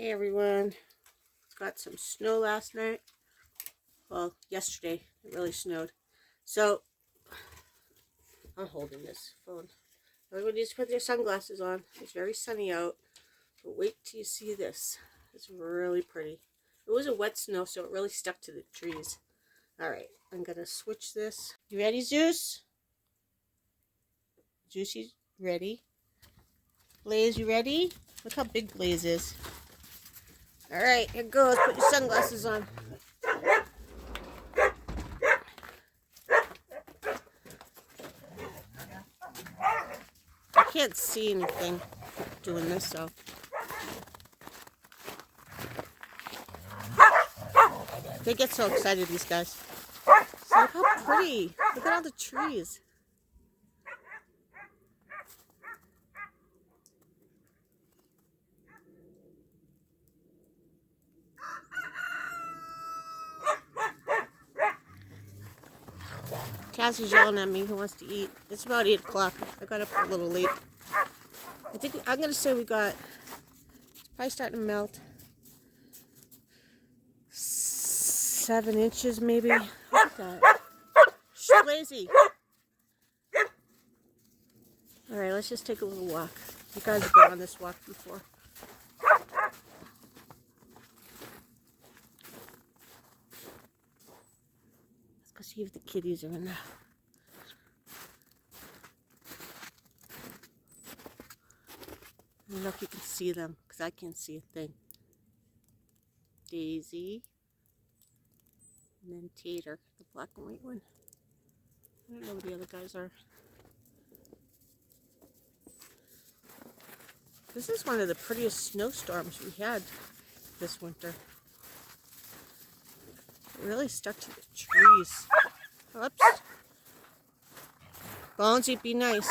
Hey everyone, got some snow last night. Well, yesterday it really snowed. So, I'm holding this phone. Everyone needs to put their sunglasses on. It's very sunny out. But wait till you see this. It's really pretty. It was a wet snow, so it really stuck to the trees. Alright, I'm going to switch this. You ready, Zeus? Juicy's ready. Blaze, you ready? Look how big Blaze is. Alright, here goes. Put your sunglasses on. I can't see anything doing this, so. They get so excited, these guys. So look how pretty. Look at all the trees. Cass is yelling at me. Who wants to eat? It's about 8 o'clock. I got up a little late. I think I'm going to say we got, it's probably starting to melt. 7 inches maybe. Look at that. Shh, lazy. Alright, let's just take a little walk. You guys have been on this walk before. Let's go see if the kitties are in there. I don't know if you can see them, because I can't see a thing. Daisy. And then Tater, the black and white one. I don't know what the other guys are. This is one of the prettiest snowstorms we had this winter. It really stuck to the trees. Oops. Bonesy, be nice.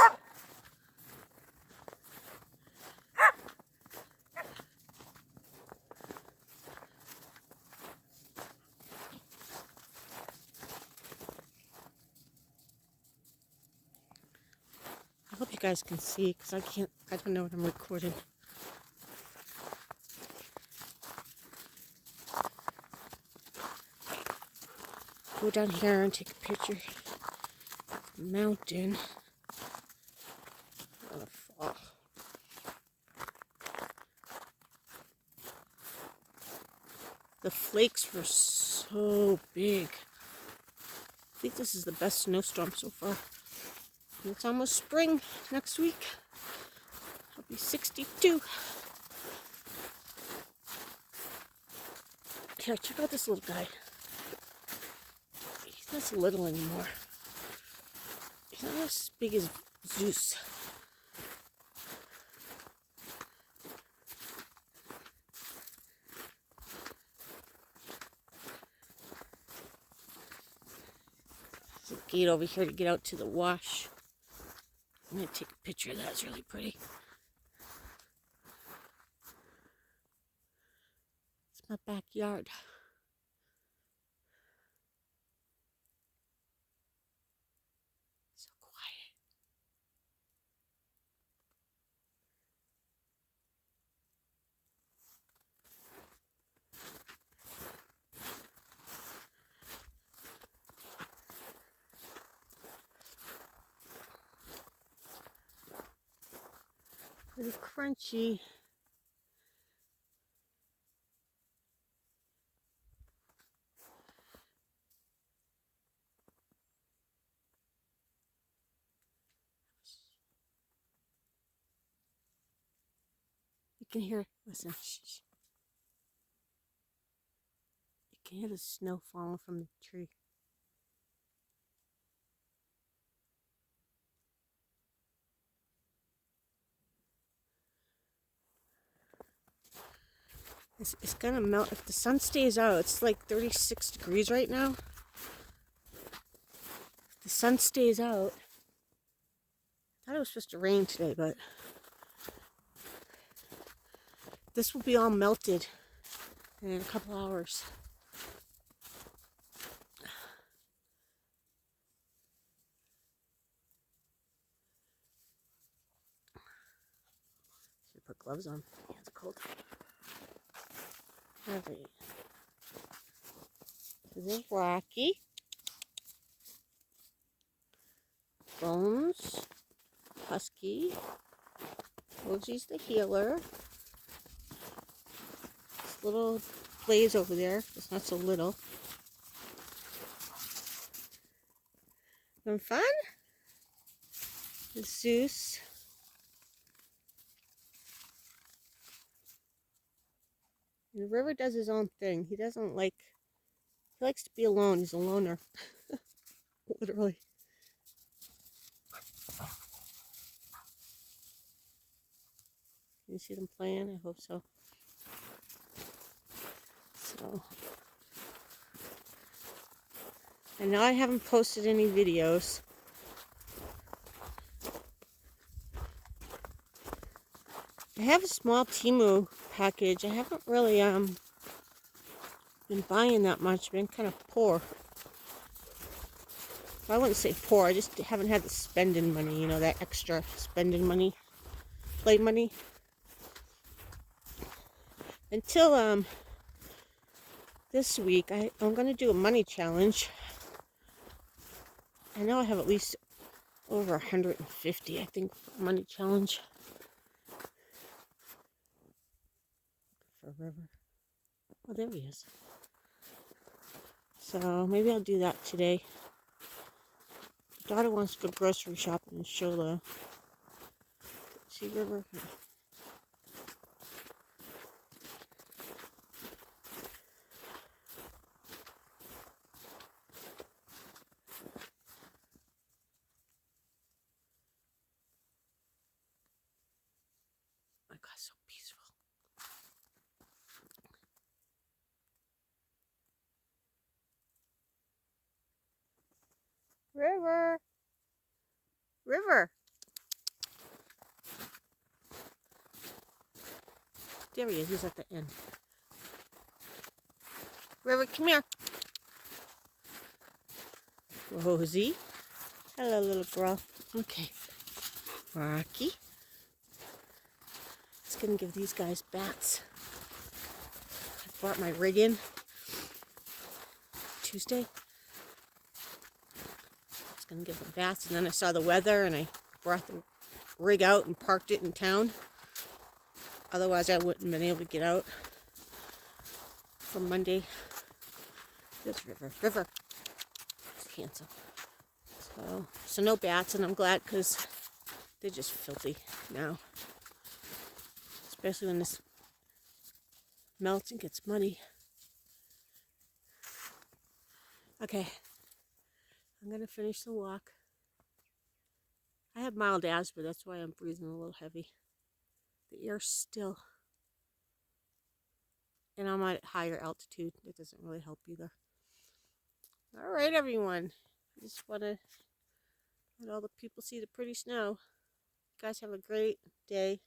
I hope you guys can see, because I don't know what I'm recording. Go down here and take a picture of the mountain. Oh, fall. The flakes were so big. I think this is the best snowstorm so far. And it's almost spring next week. I'll be 62. Here, check out this little guy. He's not so little anymore. He's not as big as Zeus. There's a gate over here to get out to the wash. I'm going to take a picture of that. It's really pretty. It's my backyard. So quiet. Pretty crunchy. You can hear, listen, shh. You can hear the snow falling from the tree. It's gonna melt if the sun stays out. It's like 36 degrees right now. If the sun stays out, I thought it was supposed to rain today, but this will be all melted in a couple hours. Should put gloves on. Yeah, it's cold. Alright. This is Rocky. Bones. Husky. Rosie's the healer. This little Blaze over there. It's not so little. Having fun? Zeus. And the River does his own thing. He doesn't like... He likes to be alone. He's a loner. Literally. Can you see them playing? I hope so. So... And now I haven't posted any videos. I have a small TEMU package. I haven't really been buying that much. Been kind of poor. Well, I wouldn't say poor. I just haven't had the spending money. You know, that extra spending money, play money. Until this week, I'm gonna do a money challenge. I know I have at least over 150. I think for money challenge. For River. Oh, there he is. So maybe I'll do that today. My daughter wants to go grocery shopping and show the... See River? Oh my God, so peaceful. River! River! There he is. He's at the end. River, come here. Rosie. Hello, little girl. Okay. Rocky. It's gonna give these guys bats. I brought my rig in Tuesday. It's gonna give them bats, and then I saw the weather and I brought the rig out and parked it in town. Otherwise I wouldn't have been able to get out from Monday. This River. It's handsome. So no bats, and I'm glad because they're just filthy now. Especially when this melts and gets muddy. Okay, I'm going to finish the walk. I have mild asthma, that's why I'm breathing a little heavy. The air's still. And I'm at higher altitude. It doesn't really help either. All right, everyone. I just want to let all the people see the pretty snow. You guys have a great day.